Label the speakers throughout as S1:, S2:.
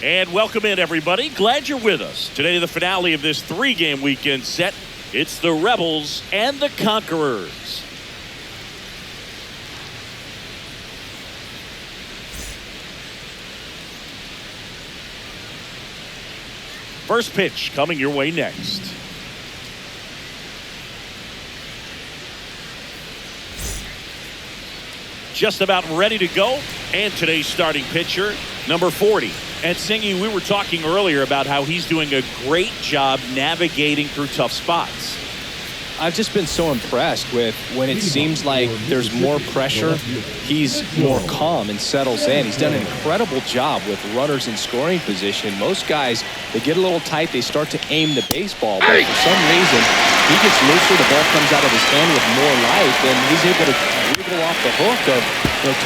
S1: And welcome in, everybody. Glad you're with us. Today, the finale of this three-game weekend set. It's the Rebels and the Conquerors. First pitch coming your way next. Just about ready to go. And today's starting pitcher, number 40. And Singy, we were talking earlier about how he's doing a great job navigating through tough spots.
S2: I've just been so impressed with when it seems like there's more pressure, he's more calm and settles in. He's done an incredible job with runners in scoring position. Most guys, they get a little tight, they start to aim the baseball, but for some reason, he gets looser, the ball comes out of his hand with more life, and he's able to wriggle off the hook of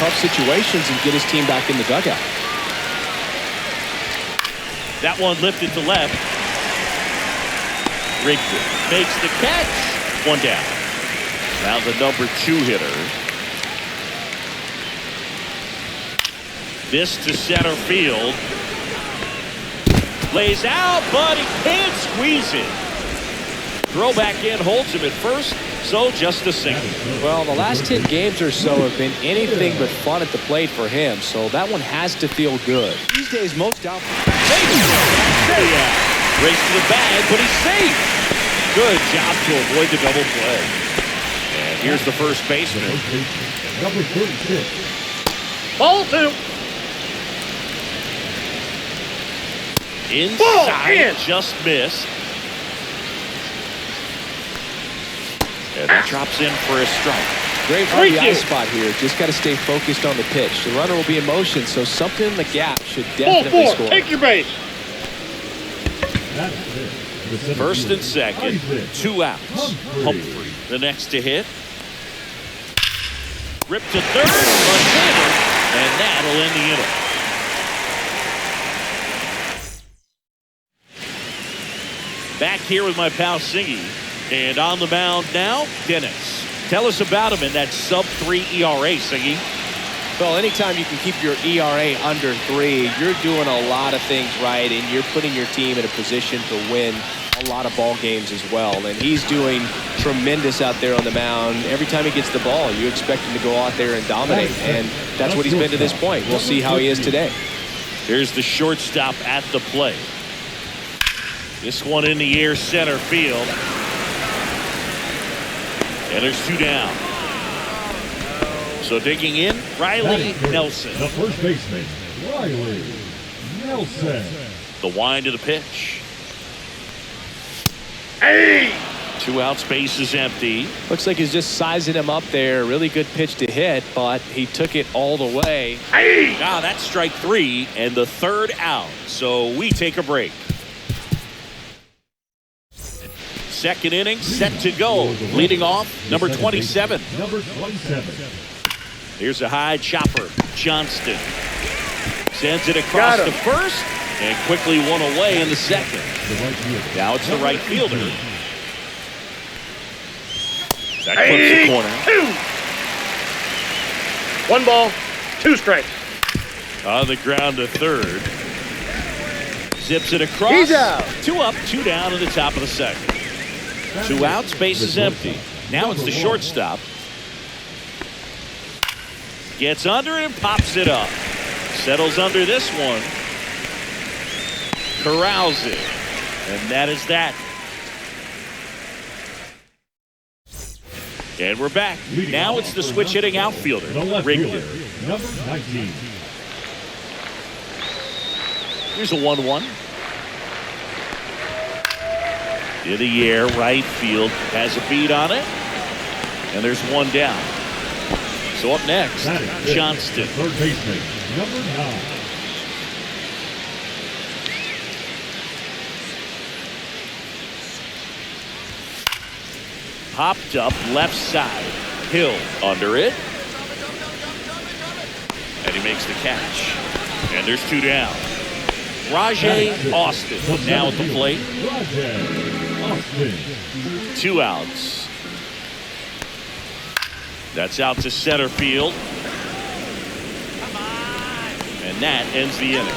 S2: tough situations and get his team back in the dugout.
S1: That one lifted to left. Rigby makes the catch. One down. Now the number 2 hitter. This to center field. Lays out, but he can't squeeze it. Throw back in, holds him at first, so just a single.
S2: Well, the last 10 games or so have been anything but fun at the plate for him, so that one has to feel good. These days, most out.
S1: Race to the bag, but he's safe. Good job to avoid the double play. And here's the first baseman.
S3: Number 36.
S1: Ball 2. Inside, just missed. And that drops in for a strike.
S2: Great RBI spot here. Just got to stay focused on the pitch. The runner will be in motion, so something in the gap should definitely score.
S4: Take your base.
S1: First and second, 2 outs. Humphrey, the next to hit. Rip to third, unhandled, and that'll end the inning. Back here with my pal Singy, and on the mound now, Dennis. Tell us about him in that sub-3 ERA, Singy.
S2: Well, anytime you can keep your ERA under 3, you're doing a lot of things right, and you're putting your team in a position to win a lot of ball games as well. And he's doing tremendous out there on the mound. Every time he gets the ball, you expect him to go out there and dominate, and that's what he's been to this point. We'll see how he is today.
S1: Here's the shortstop at the plate. This one in the air, center field. And there's 2 down. So digging in, Riley Nelson.
S3: The first baseman, Riley Nelson.
S1: The wind of the pitch.
S4: Hey!
S1: 2 outs, base is empty.
S2: Looks like he's just sizing him up there. Really good pitch to hit, but he took it all the way.
S4: Hey!
S1: Now that's strike 3 and the 3rd out. So we take a break. Second inning set to go. Leading off, number 27.
S3: Number 27.
S1: Here's a high chopper. Johnston sends it across to first and quickly one away in the second. Now it's the right fielder. That clips the corner.
S4: 2. 1 ball, 2 strikes.
S1: On the ground to third. Zips it across.
S4: He's out.
S1: 2 up, 2 down in the top of the second. 2 outs, base is empty. Now it's the shortstop. Gets under it and pops it up. Settles under this one. Corrals it. And that is that. And we're back. Now it's the switch hitting outfielder, Wrigley.
S3: Number 19.
S1: Here's a 1-1. In the air, right field has a beat on it. And there's 1 down. So up next, Johnston.
S3: Third baseman, number 9.
S1: Popped up left side. Hill under it. And he makes the catch. And there's 2 down. Rajay Austin now at the plate. 2 outs. That's out to center field. And that ends the inning.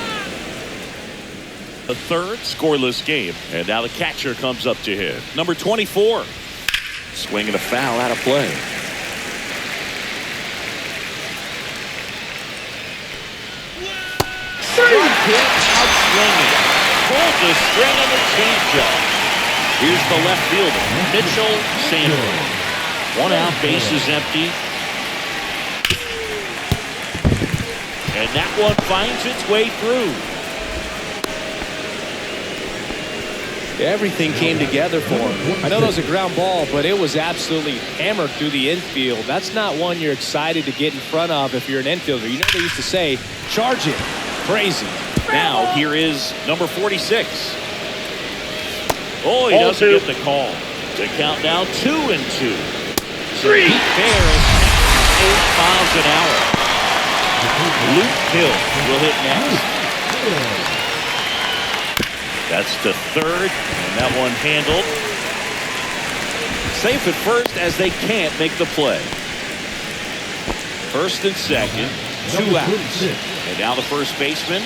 S1: The third scoreless game. And now the catcher comes up to hit. Number 24. Swinging a foul out of play. Strike hit out swinging. Pulled the string on the changeup. Here's the left fielder, Mitchell Sandberg. 1 out, bases empty. And that one finds its way through.
S2: Everything came together for him. I know that was a ground ball, but it was absolutely hammered through the infield. That's not one you're excited to get in front of if you're an infielder. You know they used to say, charge it. Crazy.
S1: Now here is number 46. Oh, he doesn't get the call. The count now 2-2. So Pete Fair is 8 miles an hour. Luke Hill will hit next. That's the third, and that one handled. Safe at first as they can't make the play. First and second, 2 outs. And now the first baseman.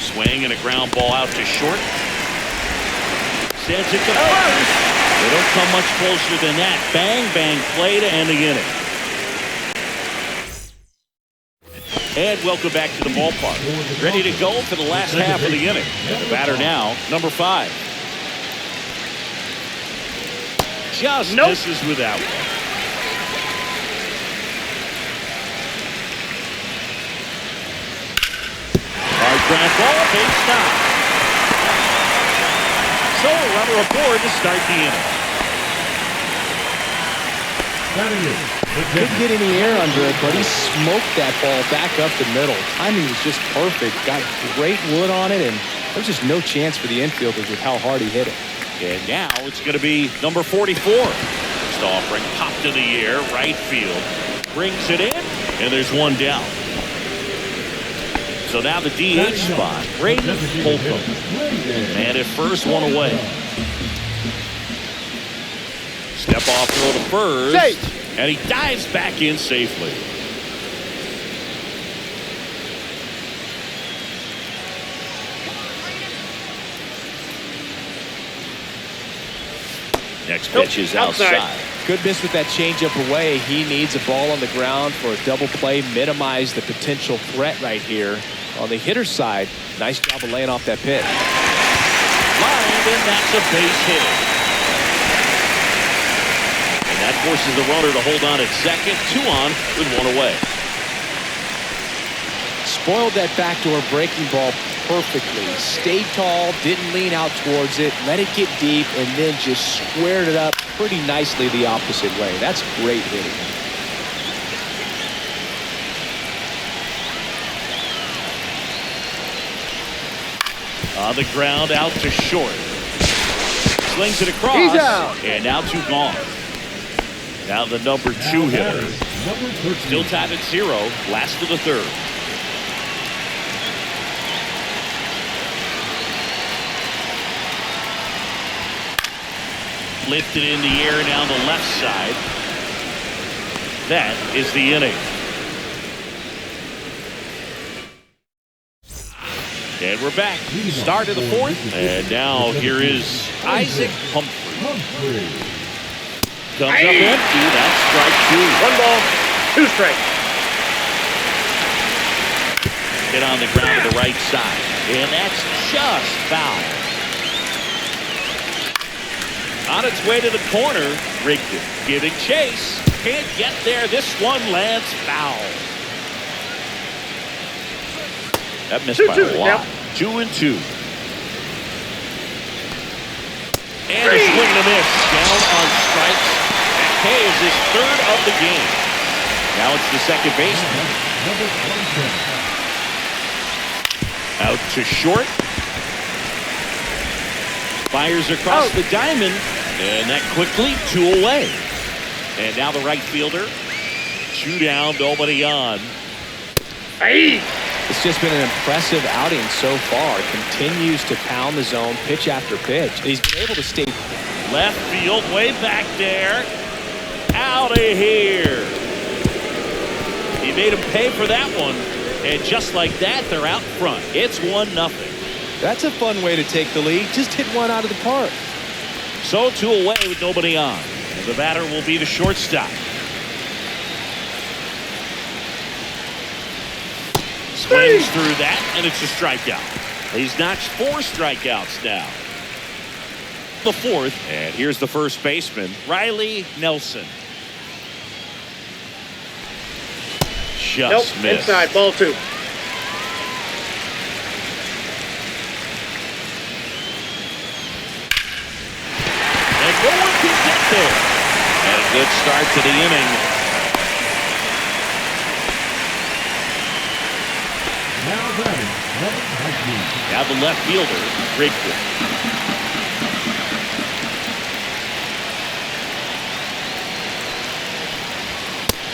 S1: Swing and a ground ball out to short. Sends it to first. They don't come much closer than that. Bang, bang play to end the inning. And welcome back to the ballpark. Ready to go for the last half of the inning. And the batter now, number 5. Just misses with that one. Hard ground ball, base stop. So a runner aboard to start the inning.
S2: Couldn't get any air under it, but he smoked that ball back up the middle. Timing was just perfect. Got great wood on it, and there's just no chance for the infielders with how hard he hit it.
S1: And now it's going to be number 44. First offering popped in the air, right field. Brings it in, and there's one down. So now the DH spot, Braden Holcomb. And at first, one away. Step off throw to first.
S4: Safe.
S1: And he dives back in safely. Next pitch is outside.
S2: Good miss with that changeup away. He needs a ball on the ground for a double play. Minimize the potential threat right here. On the hitter's side, nice job of laying off that pitch.
S1: Lined, and that's a base hit. And that forces the runner to hold on at second. 2 on with 1 away.
S2: Spoiled that backdoor breaking ball perfectly. Stayed tall, didn't lean out towards it, let it get deep, and then just squared it up pretty nicely the opposite way. That's great hitting.
S1: On the ground, out to short. Slings it across.
S4: He's out.
S1: And now 2 gone. Now the number 2 hitter. Still tied at 0. Last of the third. Lifted in the air down the left side. That is the inning. And we're back. Start of the 4th. And now here is Isaac Humphrey. Comes up empty. That's strike 2.
S4: 1 ball, 2 strikes.
S1: Hit on the ground to the right side. And that's just foul. On its way to the corner. Rigdon giving chase. Can't get there. This one lands foul. That missed by a lot. 2-2. And a swing and a miss. Down on strikes. McKay is his 3rd of the game. Now it's the second baseman. Out to short. Fires across the diamond. And that quickly 2 away. And now the right fielder. 2 down, nobody on.
S4: Hey.
S2: It's just been an impressive outing so far. Continues to pound the zone pitch after pitch. He's been able to stay
S1: left field, way back there. Out of here. He made him pay for that one. And just like that, they're out front. It's 1-0.
S2: That's a fun way to take the lead. Just hit one out of the park.
S1: So 2 away with nobody on. And the batter will be the shortstop. Swings through that, and it's a strikeout. He's notched 4 strikeouts now. The 4th, and here's the first baseman, Riley Nelson. Just missed.
S4: Inside, ball 2.
S1: And no one can get there. And a good start to the inning.
S3: Now batting, number 19.
S1: Now the left fielder, Rigby.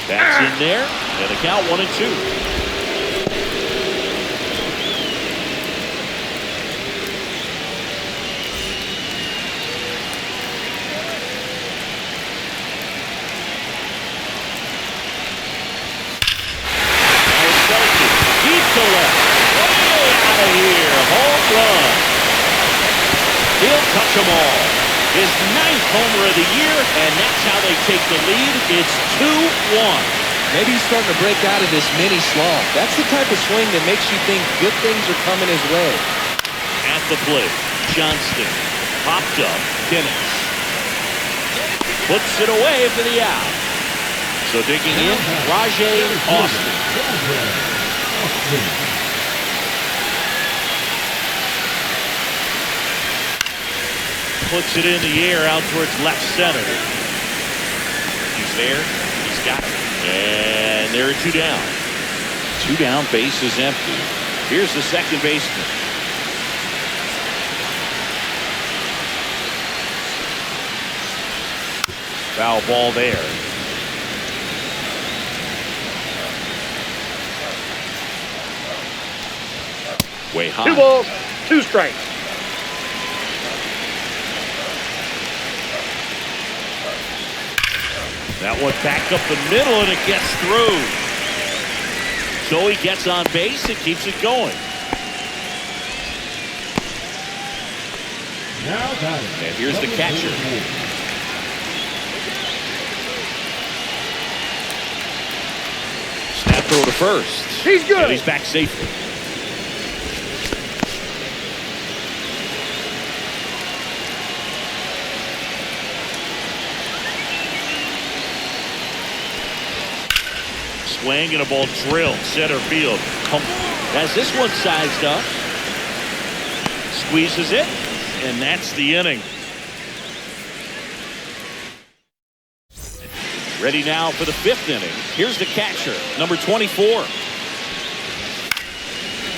S1: That's in there, and the count 1-2. Deep to left, way out of here, home run. He'll touch them all. His 9th homer of the year, and that's how they take the lead. It's 2-1.
S2: Maybe he's starting to break out of this mini slump. That's the type of swing that makes you think good things are coming his way.
S1: At the plate, Johnston popped up. Dennis puts it away for the out. So digging in, Rajay Austin. Puts it in the air out towards left center. He's there. He's got it. And there are 2 down. 2 down, base is empty. Here's the second baseman. Foul ball there. Way high.
S4: 2 balls, 2 strikes.
S1: That one back up the middle, and it gets through. So he gets on base and keeps it going.
S3: Now batting.
S1: And here's the catcher. Snap throw to first.
S4: He's good.
S1: And he's back safely. Swing and a ball drilled center field. Has this one sized up. Squeezes it, and that's the inning. Ready now for the 5th inning. Here's the catcher, number 24.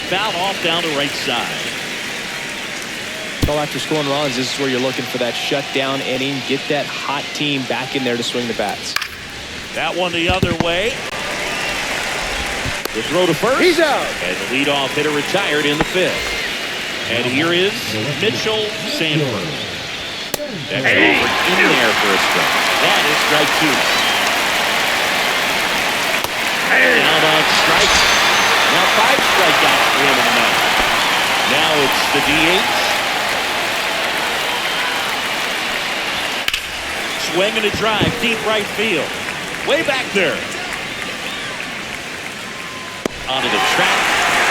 S1: Foul off down the right side.
S2: Well, after scoring runs, this is where you're looking for that shutdown inning. Get that hot team back in there to swing the bats.
S1: That one the other way. The throw to first.
S4: He's out.
S1: And the leadoff hitter retired in the 5th. And here is Mitchell Sanford. That's offered in there for a strike. That is strike 2. Down on strike. Now 5 strikeouts for him in the night. Now it's the DH. Swing and a drive, deep right field. Way back there. Onto the track,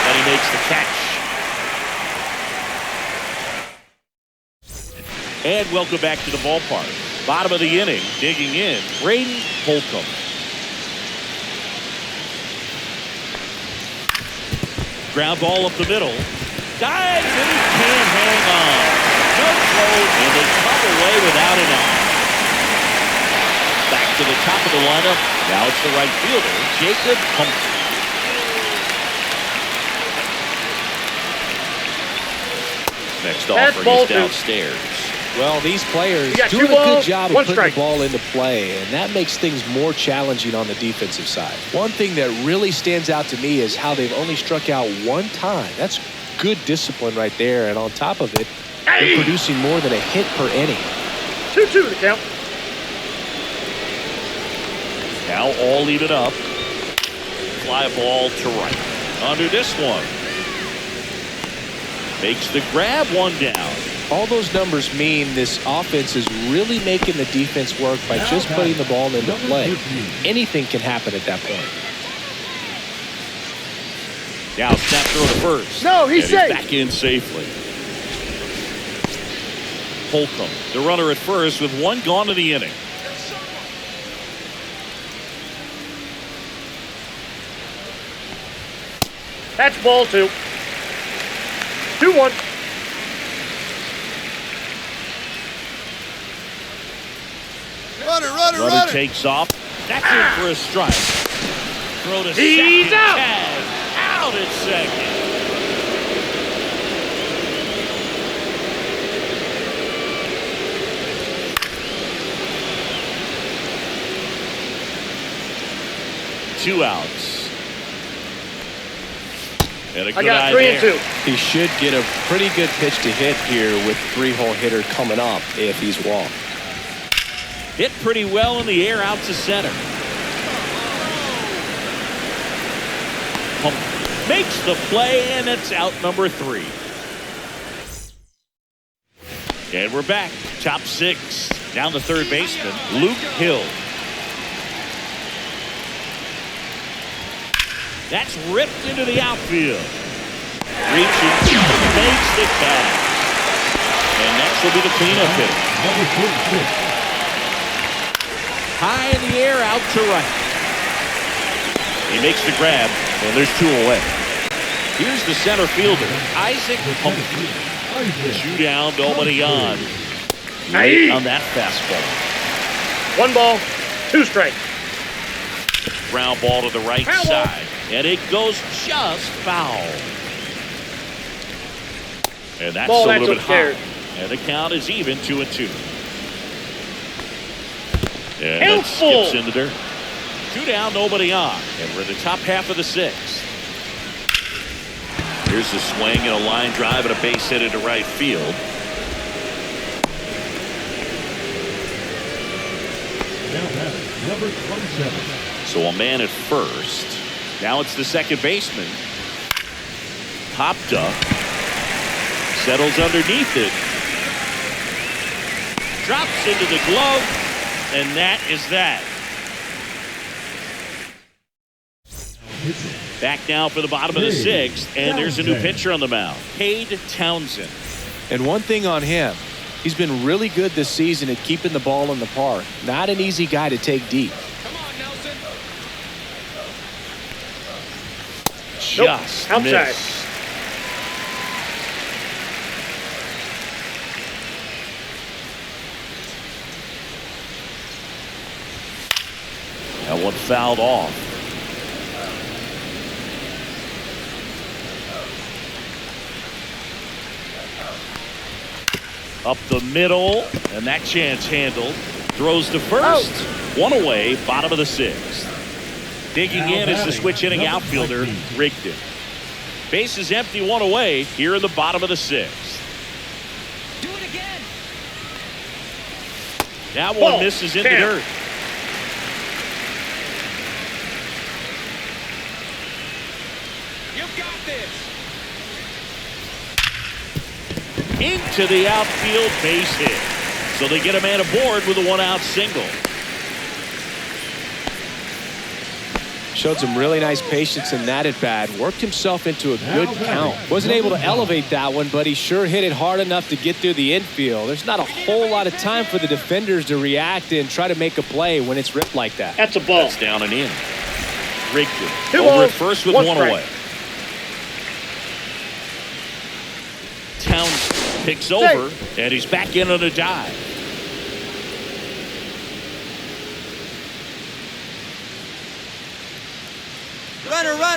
S1: and he makes the catch. And welcome back to the ballpark. Bottom of the inning, digging in, Braden Holcomb. Ground ball up the middle. Dives, and he can't hang on. No throw, and they come away without an out. Back to the top of the lineup. Now it's the right fielder, Jacob Humphrey. Next offer, he's downstairs.
S2: Well, these players doing a good job of putting the ball into play, and that makes things more challenging on the defensive side. One thing that really stands out to me is how they've only struck out 1 time. That's good discipline right there, and on top of it, they're producing more than a hit per inning.
S4: 2-2 the count.
S1: Now all even up. Fly ball to right. under this one. Makes the grab, one down.
S2: All those numbers mean this offense is really making the defense work by just putting the ball into play. Anything can happen at that point.
S1: Now snap throw to first.
S4: No, he's safe.
S1: Back in safely. Holcomb, the runner at first with one gone in the inning.
S4: That's ball 2. 2-1.
S1: Runner takes off. That's in for a strike. Throw to
S4: He's
S1: second.
S4: out.
S1: Tag. Out at second. Two outs. And a good
S4: I got
S1: eye
S4: 3
S1: there.
S4: and 2.
S2: He should get a pretty good pitch to hit here with 3-hole hitter coming up if he's walked.
S1: Hit pretty well in the air out to center. Pump makes the play, and it's out number 3. And we're back. Top 6. Down the third baseman, Luke Hill. That's ripped into the outfield. Reaching, makes the catch. And next will be the cleanup hitter.
S3: Number 46.
S1: High in the air, out to right. He makes the grab, and there's 2 away. Here's the center fielder, Isaac Humphrey. 2 down, nobody on. Right on that fastball.
S4: 1 ball, 2 strikes.
S1: Ground ball to the right
S4: Foul.
S1: side, and it goes just foul. And that's
S4: Ball,
S1: a
S4: that's
S1: little bit
S4: upstairs.
S1: high. And the count is even, 2-2. And that
S4: Helpful.
S1: skips in the dirt. 2 down, nobody on. And we're in the top half of the 6th. Here's the swing and a line drive and a base hit into right field.
S3: Now batting, number 27.
S1: So a man at first. Now it's the second baseman. Popped up. Settles underneath it. Drops into the glove. And that is that. Back now for the bottom of the 6th. And there's a new pitcher on the mound. Cade Townsend.
S2: And one thing on him, he's been really good this season at keeping the ball in the park. Not an easy guy to take deep.
S1: Just
S4: outside.
S1: missed. That one fouled off. Up the middle, and that chance handled. Throws to first. One away, bottom of the 6th. Digging in is the switch hitting outfielder, Rigdon. Base is empty, 1 away here in the bottom of the 6th.
S5: Do it again.
S1: That one
S4: Ball.
S1: misses in the
S4: 10.
S1: dirt.
S5: You've got this.
S1: Into the outfield, base hit. So they get a man aboard with a 1-out single.
S2: Showed some really nice patience in that at bat. Worked himself into a good count. Wasn't able to elevate that one, but he sure hit it hard enough to get through the infield. There's not a whole lot of time for the defenders to react and try to make a play when it's ripped like that.
S4: That's a ball.
S1: That's down and in. Rigdon
S4: 2
S1: over
S4: balls,
S1: at first with
S4: 1
S1: 1
S4: strike.
S1: away. Towns picks over, and he's back in on a dive.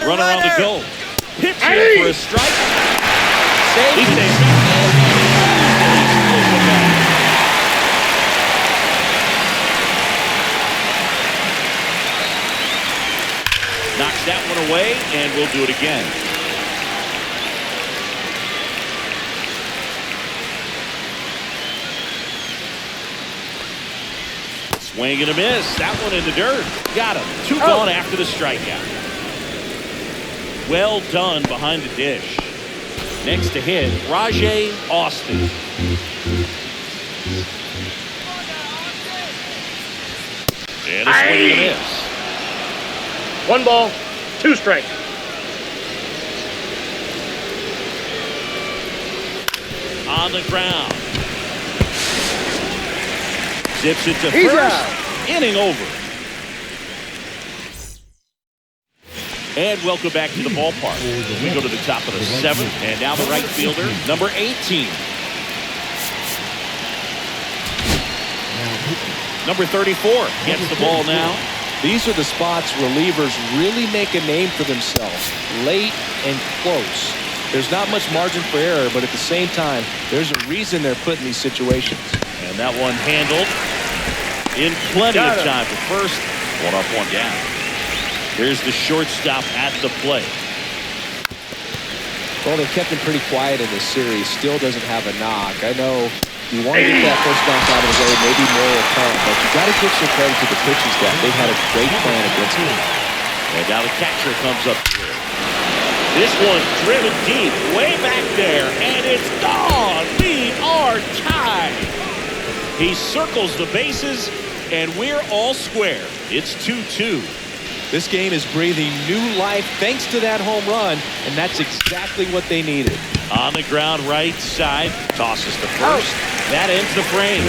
S1: Runner on the go. Hits it for a strike. Save. Knocks that one away, and we'll do it again. Swing and a miss. That one in the dirt. Got him. 2 gone after the strikeout. Well done behind the dish. Next to hit, Rajay Austin. And a swing and a miss.
S4: 1 ball, 2 strikes.
S1: On the ground. Zips it to
S4: He's
S1: first.
S4: out.
S1: Inning over. And welcome back to the ballpark. We go to the top of the 7th, and now the right fielder, number 18. Number 34 gets the ball now.
S2: These are the spots relievers really make a name for themselves, late and close. There's not much margin for error, but at the same time, there's a reason they're put in these situations.
S1: And that one handled in plenty of time for first. 1 up, 1 down. Here's the shortstop at the plate.
S2: Well, they kept him pretty quiet in this series. Still doesn't have a knock. I know you want to get that first knock out of the way, maybe more will come, but you got to give some credit to the pitching staff. They've had a great plan against him.
S1: And now the catcher comes up here. This one driven deep, way back there, and it's gone. We are tied. He circles the bases, and we're all square. It's 2-2.
S2: This game is breathing new life thanks to that home run, and that's exactly what they needed.
S1: On the ground, right side, tosses to first. That ends the frame.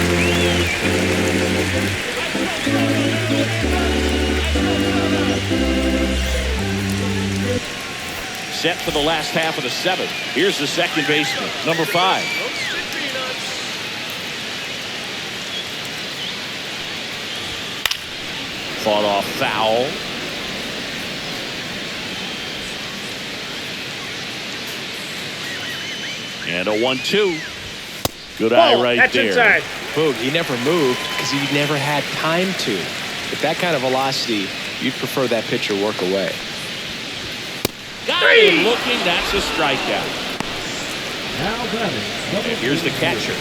S1: Set for the last half of the 7th. Here's the second baseman, number 5. Fought off foul. And a 1-2. Good eye right
S4: that's
S1: there.
S4: Inside.
S2: Boog, he never moved because he never had time to. With that kind of velocity, you'd prefer that pitcher work away.
S1: Got him looking. That's a strikeout.
S3: Now batting.
S1: And here's the catcher.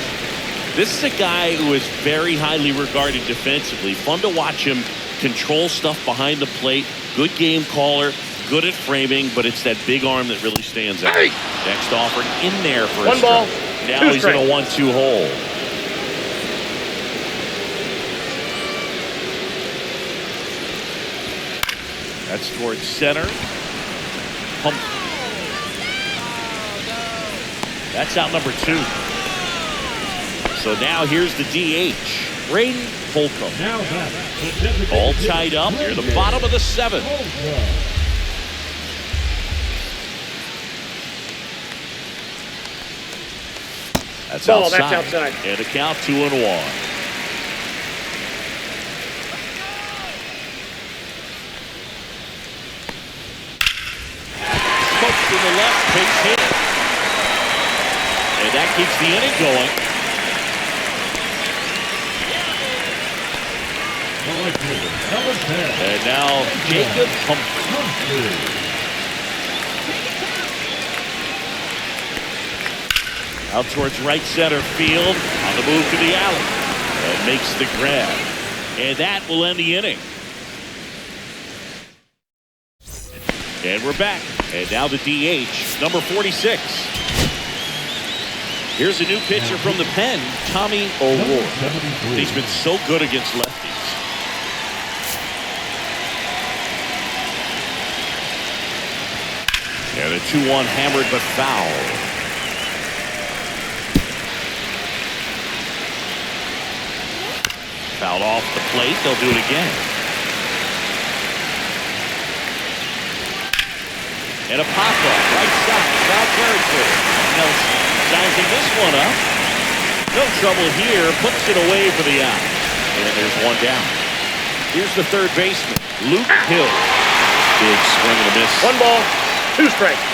S1: This is a guy who is very highly regarded defensively. Fun to watch him control stuff behind the plate. Good game caller. Good at framing, but it's that big arm that really stands out. Next offered in there for
S4: 1 ball,
S1: Now
S4: 2
S1: he's
S4: strikes.
S1: in a 1-2 hole. That's towards center. Pump. That's out number 2. So now here's the DH, Braden Holcomb.
S3: Now batting.
S1: All tied up near the bottom of the 7th. That's
S4: Ball,
S1: outside.
S4: that's outside.
S1: And a count 2-1. Smokes to the left, big hit. And that keeps the inning going. And now Jacob Humphrey. Out towards right center field. On the move to the alley. And makes the grab. And that will end the inning. And we're back. And now the DH, number 46. Here's a new pitcher from the pen, Tommy O'Rourke. He's been so good against lefties. And a 2-1 hammered but foul. Fouled off the plate. They'll do it again. And a pop-up, right side, foul territory. Nelson sizing this one up. No trouble here. Puts it away for the out. And there's one down. Here's the third baseman, Luke Hill. Big swing and a miss.
S4: 1 ball, 2 strikes.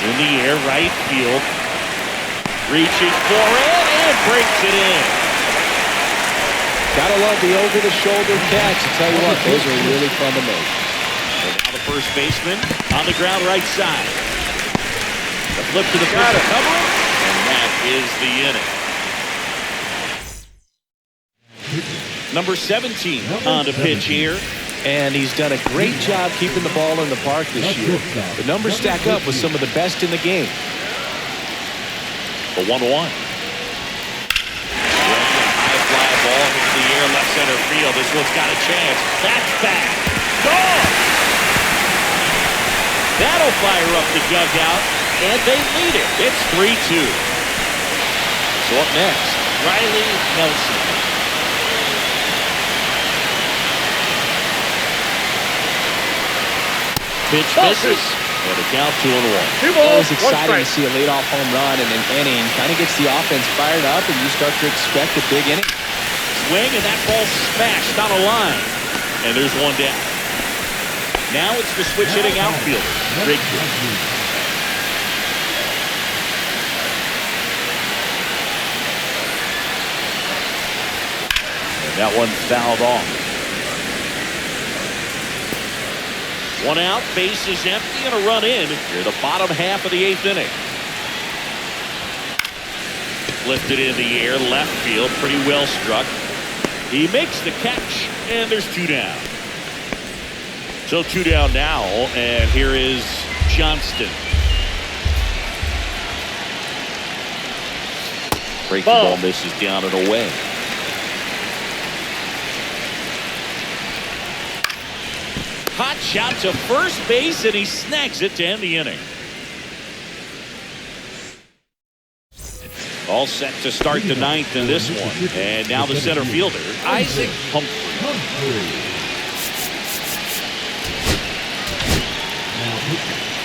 S1: In the air, right field. Reaching for it and breaks it in.
S2: Gotta love the over-the-shoulder catch. I tell you what, those are really fun to make.
S1: And now the first baseman on the ground right side. The flip to the pitcher cover, and that is the inning. Number 17 on the pitch here.
S2: And he's done a great job keeping the ball in the park this year. The numbers stack up with some of the best in the game.
S1: The 1-1. High fly ball into the air, left center field. This one's got a chance. That's back. Gone. That'll fire up the dugout, and they lead it. It's 3-2. So up next, Riley Nelson. Pitch misses, and it's down 2-1.
S2: Always exciting to see a leadoff home run in an inning. Kind of gets the offense fired up, and you start to expect a big inning.
S1: Swing, and that ball smashed on a line. And there's one down. Now it's the switch hitting outfielder, Rigby. And that one fouled off. One out, base is empty, and a run in here the bottom half of the 8th inning. Lifted in the air, left field, pretty well struck. He makes the catch, and there's 2 down. So 2 down now, and here is Johnston. Breaking ball misses down and away. Hot shot to first base, and he snags it to end the inning. All set to start the 9th in this one. And now the center fielder, Isaac Humphrey.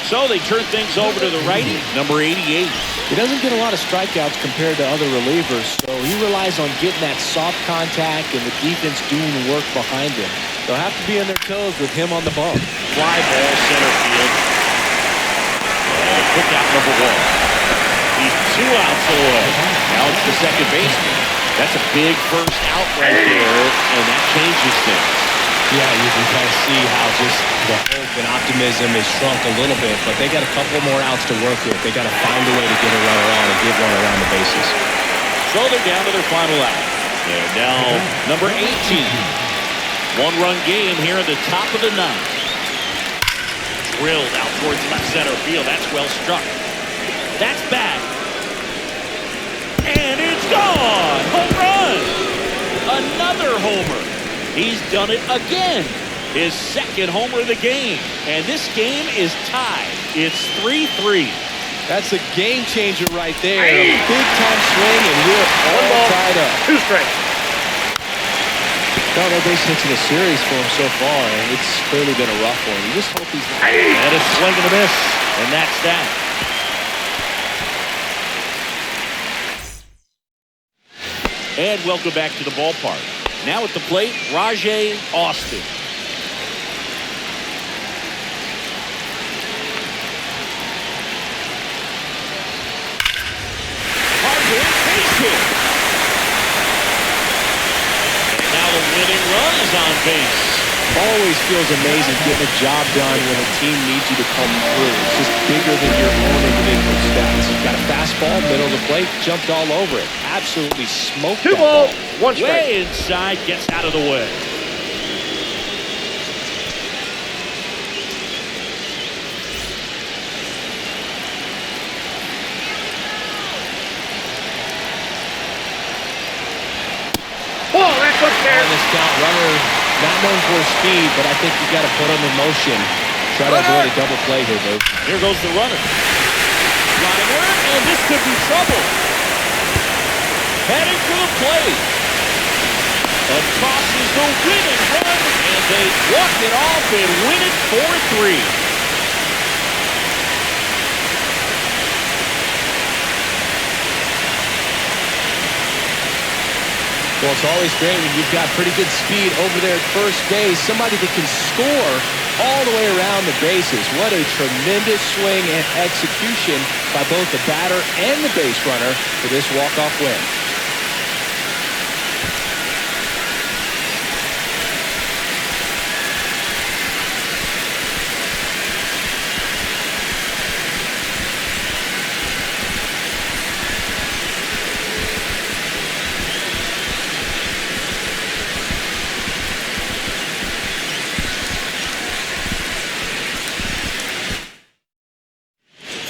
S1: So they turn things over to the righty, number 88.
S2: He doesn't get a lot of strikeouts compared to other relievers, so he relies on getting that soft contact and the defense doing the work behind him. They'll have to be on their toes with him on the bump.
S1: Fly ball center field. And pick out number 1. He's 2 outs away. Now it's the second baseman. That's a big first out right there, and that changes things.
S2: Yeah, you can kind of see how just the hope and optimism is shrunk a little bit, but they got a couple more outs to work with. They got to find a way to get a runner on and get one around the bases.
S1: So they're down to their final out. And now number 18. 1-run game here in the top of the 9th. Drilled out towards left center field. That's well struck. That's back. And it's gone. Home run. Another homer. He's done it again. His second homer of the game. And this game is tied. It's 3-3.
S2: That's a game changer right there. A big time swing, and we're all tied up.
S4: 2 strikes.
S2: No base hits in the series for him so far, and it's clearly been a rough one. You just hope he's not.
S1: And a swing and a miss. And that's that. And welcome back to the ballpark. Now at the plate, Rajay Austin. Rajay base hit. And now the winning run is on base.
S2: Always feels amazing getting a job done when a team needs you to come through. It's just bigger than your own individual stats. He's got a fastball, middle of the plate, jumped all over it. Absolutely smoked
S4: 2
S2: that ball.
S4: balls, 1 strike.
S1: Way inside, gets out of the way.
S4: Ball, that's up there.
S2: On this count, runner not known for his speed, but I think you got to put him in motion. Try to avoid a double play here, Dave.
S1: Here goes the runner. Liner, and this could be trouble. Heading to the plate. And tosses the winning run, and they walk it off and win it 4-3.
S2: Well, it's always great when you've got pretty good speed over there at first base. Somebody that can score all the way around the bases. What a tremendous swing and execution by both the batter and the base runner for this walk-off win.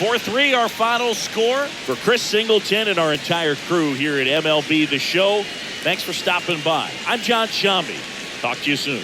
S1: 4-3 our final score. For Chris Singleton and our entire crew here at MLB The Show, thanks for stopping by. I'm John Shambi. Talk to you soon.